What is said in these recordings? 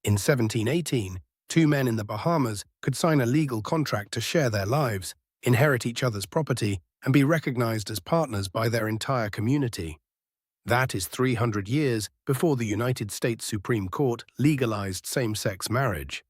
In 1718, two men in the Bahamas could sign a legal contract to share their lives, inherit each other's property, and be recognized as partners by their entire community. That is 300 years before the United States Supreme Court legalized same-sex marriage.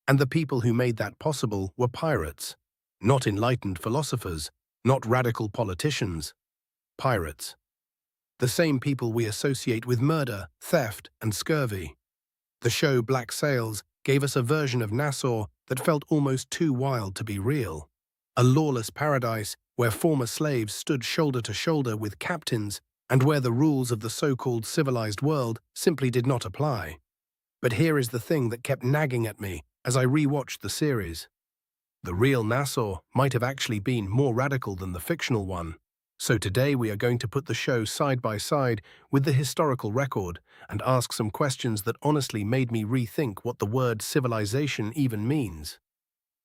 And the people who made that possible were pirates, not enlightened philosophers, not radical politicians. Pirates. The same people we associate with murder, theft, and scurvy. The show Black Sails gave us a version of Nassau that felt almost too wild to be real. A lawless paradise where former slaves stood shoulder to shoulder with captains and where the rules of the so-called civilized world simply did not apply. But here is the thing that kept nagging at me as I re-watched the series. The real Nassau might have actually been more radical than the fictional one. So today we are going to put the show side by side with the historical record and ask some questions that honestly made me rethink what the word civilization even means.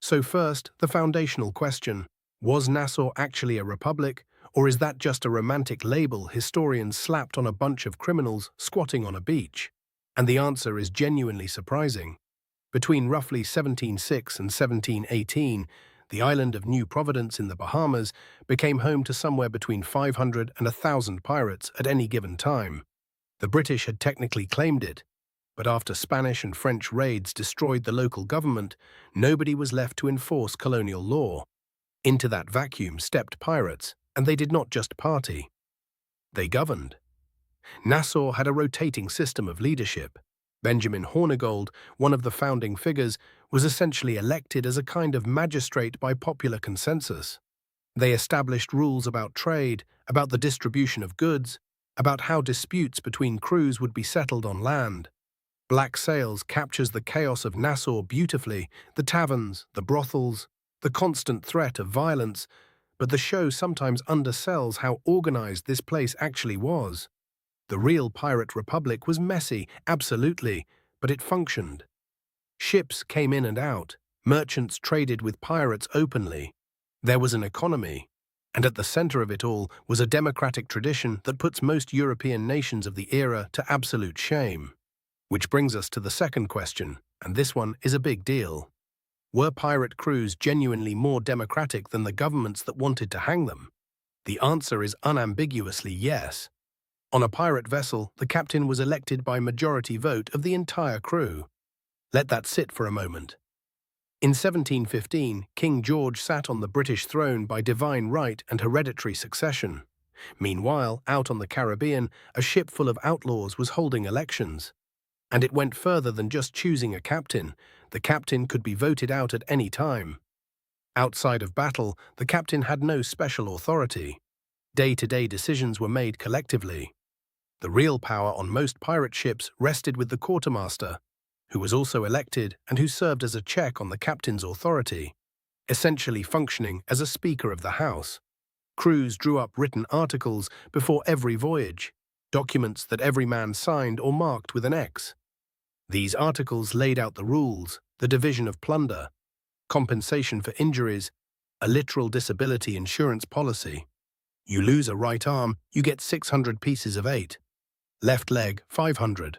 So first, the foundational question: was Nassau actually a republic, or is that just a romantic label historians slapped on a bunch of criminals squatting on a beach? And the answer is genuinely surprising. Between roughly 1706 and 1718, the island of New Providence in the Bahamas became home to somewhere between 500 and 1,000 pirates at any given time. The British had technically claimed it, but after Spanish and French raids destroyed the local government, nobody was left to enforce colonial law. Into that vacuum stepped pirates, and they did not just party. They governed. Nassau had a rotating system of leadership. Benjamin Hornigold, one of the founding figures, was essentially elected as a kind of magistrate by popular consensus. They established rules about trade, about the distribution of goods, about how disputes between crews would be settled on land. Black Sails captures the chaos of Nassau beautifully, the taverns, the brothels, the constant threat of violence, but the show sometimes undersells how organized this place actually was. The real pirate republic was messy, absolutely, but it functioned. Ships came in and out, merchants traded with pirates openly. There was an economy, and at the center of it all was a democratic tradition that puts most European nations of the era to absolute shame. Which brings us to the second question, and this one is a big deal. Were pirate crews genuinely more democratic than the governments that wanted to hang them? The answer is unambiguously yes. On a pirate vessel, the captain was elected by majority vote of the entire crew. Let that sit for a moment. In 1715, King George sat on the British throne by divine right and hereditary succession. Meanwhile, out on the Caribbean, a ship full of outlaws was holding elections. And it went further than just choosing a captain. The captain could be voted out at any time. Outside of battle, the captain had no special authority. Day-to-day decisions were made collectively. The real power on most pirate ships rested with the quartermaster, who was also elected and who served as a check on the captain's authority, essentially functioning as a speaker of the house. Crews drew up written articles before every voyage, documents that every man signed or marked with an X. These articles laid out the rules, the division of plunder, compensation for injuries, a literal disability insurance policy. You lose a right arm, you get 600 pieces of 8. Left leg, 500.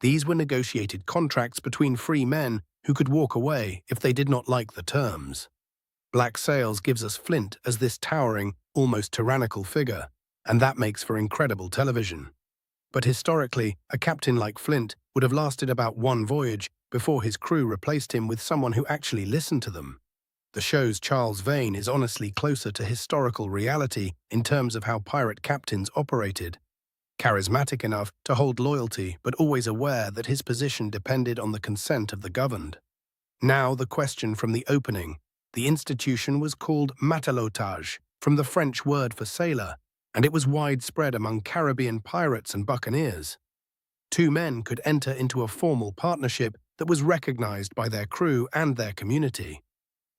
These were negotiated contracts between free men who could walk away if they did not like the terms. Black Sails gives us Flint as this towering, almost tyrannical figure, and that makes for incredible television. But historically, a captain like Flint would have lasted about one voyage before his crew replaced him with someone who actually listened to them. The show's Charles Vane is honestly closer to historical reality in terms of how pirate captains operated. Charismatic enough to hold loyalty, but always aware that his position depended on the consent of the governed. Now the question from the opening. The institution was called matelotage, from the French word for sailor, and it was widespread among Caribbean pirates and buccaneers. Two men could enter into a formal partnership that was recognized by their crew and their community.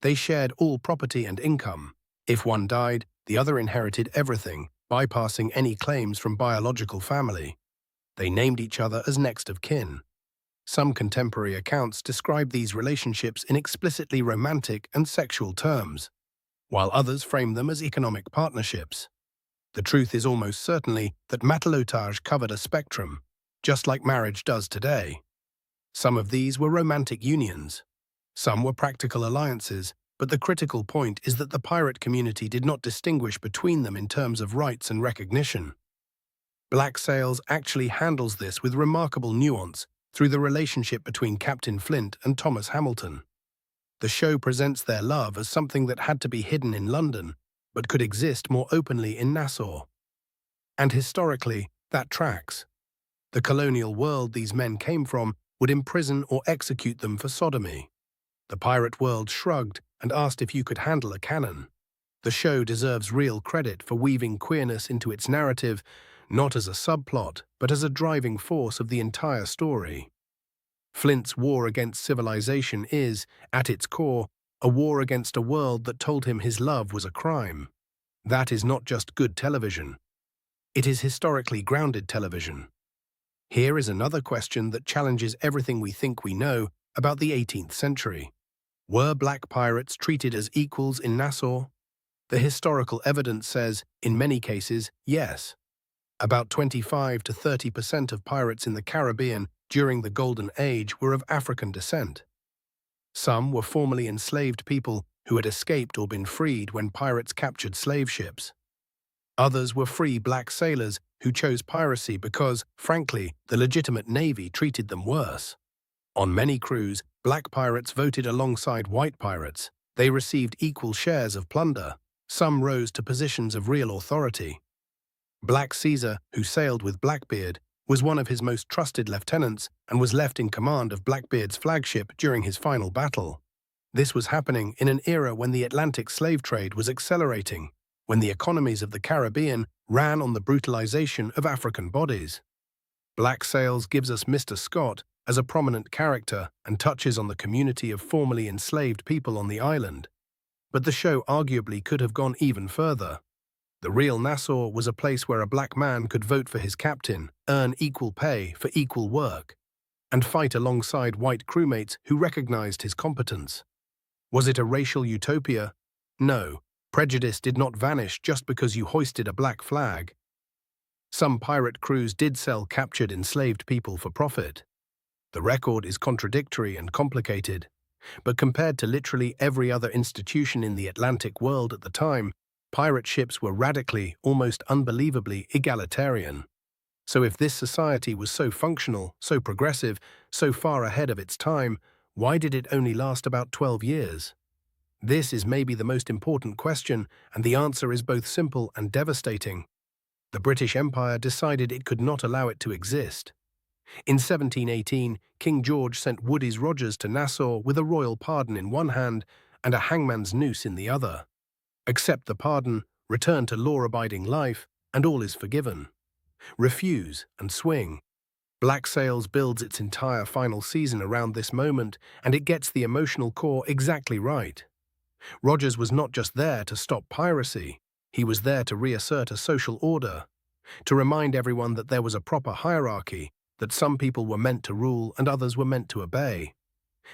They shared all property and income. If one died, the other inherited everything, bypassing any claims from biological family. They named each other as next of kin. Some contemporary accounts describe these relationships in explicitly romantic and sexual terms, while others frame them as economic partnerships. The truth is almost certainly that matelotage covered a spectrum, just like marriage does today. Some of these were romantic unions. Some were practical alliances, but the critical point is that the pirate community did not distinguish between them in terms of rights and recognition. Black Sails actually handles this with remarkable nuance through the relationship between Captain Flint and Thomas Hamilton. The show presents their love as something that had to be hidden in London, but could exist more openly in Nassau. And historically, that tracks. The colonial world these men came from would imprison or execute them for sodomy. The pirate world shrugged and asked if you could handle a cannon. The show deserves real credit for weaving queerness into its narrative, not as a subplot, but as a driving force of the entire story. Flint's war against civilization is, at its core, a war against a world that told him his love was a crime. That is not just good television. It is historically grounded television. Here is another question that challenges everything we think we know about the 18th century. Were black pirates treated as equals in Nassau? The historical evidence says, in many cases, yes. About 25 to 30% of pirates in the Caribbean during the Golden Age were of African descent. Some were formerly enslaved people who had escaped or been freed when pirates captured slave ships. Others were free black sailors who chose piracy because, frankly, the legitimate navy treated them worse. On many crews, black pirates voted alongside white pirates. They received equal shares of plunder. Some rose to positions of real authority. Black Caesar, who sailed with Blackbeard, was one of his most trusted lieutenants and was left in command of Blackbeard's flagship during his final battle. This was happening in an era when the Atlantic slave trade was accelerating, when the economies of the Caribbean ran on the brutalization of African bodies. Black Sails gives us Mr. Scott as a prominent character and touches on the community of formerly enslaved people on the island. But the show arguably could have gone even further. The real Nassau was a place where a black man could vote for his captain, earn equal pay for equal work, and fight alongside white crewmates who recognized his competence. Was it a racial utopia? No. Prejudice did not vanish just because you hoisted a black flag. Some pirate crews did sell captured enslaved people for profit. The record is contradictory and complicated, but compared to literally every other institution in the Atlantic world at the time, pirate ships were radically, almost unbelievably egalitarian. So if this society was so functional, so progressive, so far ahead of its time, why did it only last about 12 years? This is maybe the most important question, and the answer is both simple and devastating. The British Empire decided it could not allow it to exist. In 1718, King George sent Woodes Rogers to Nassau with a royal pardon in one hand and a hangman's noose in the other. Accept the pardon, return to law-abiding life, and all is forgiven. Refuse and swing. Black Sails builds its entire final season around this moment, and it gets the emotional core exactly right. Rogers was not just there to stop piracy. He was there to reassert a social order, to remind everyone that there was a proper hierarchy, that some people were meant to rule and others were meant to obey.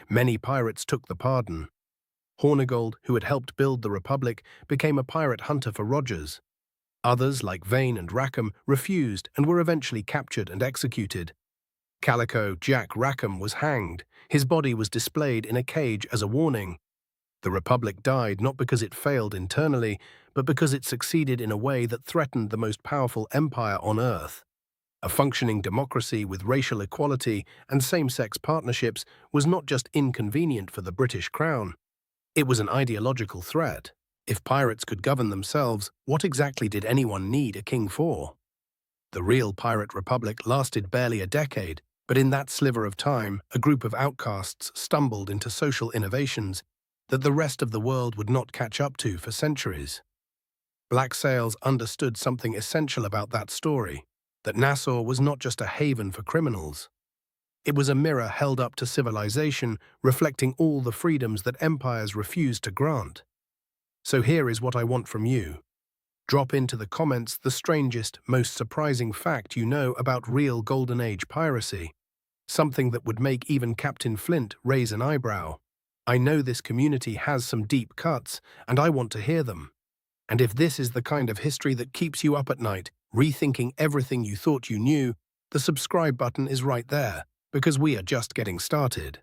Many pirates took the pardon. Hornigold, who had helped build the Republic, became a pirate hunter for Rogers. Others, like Vane and Rackham, refused and were eventually captured and executed. Calico Jack Rackham was hanged. His body was displayed in a cage as a warning. The Republic died not because it failed internally, but because it succeeded in a way that threatened the most powerful empire on Earth. A functioning democracy with racial equality and same-sex partnerships was not just inconvenient for the British Crown. It was an ideological threat. If pirates could govern themselves, what exactly did anyone need a king for? The real pirate republic lasted barely a decade, but in that sliver of time, a group of outcasts stumbled into social innovations that the rest of the world would not catch up to for centuries. Black Sails understood something essential about that story, that Nassau was not just a haven for criminals. It was a mirror held up to civilization, reflecting all the freedoms that empires refused to grant. So here is what I want from you. Drop into the comments the strangest, most surprising fact you know about real Golden Age piracy. Something that would make even Captain Flint raise an eyebrow. I know this community has some deep cuts, and I want to hear them. And if this is the kind of history that keeps you up at night, rethinking everything you thought you knew, the subscribe button is right there. because we are just getting started.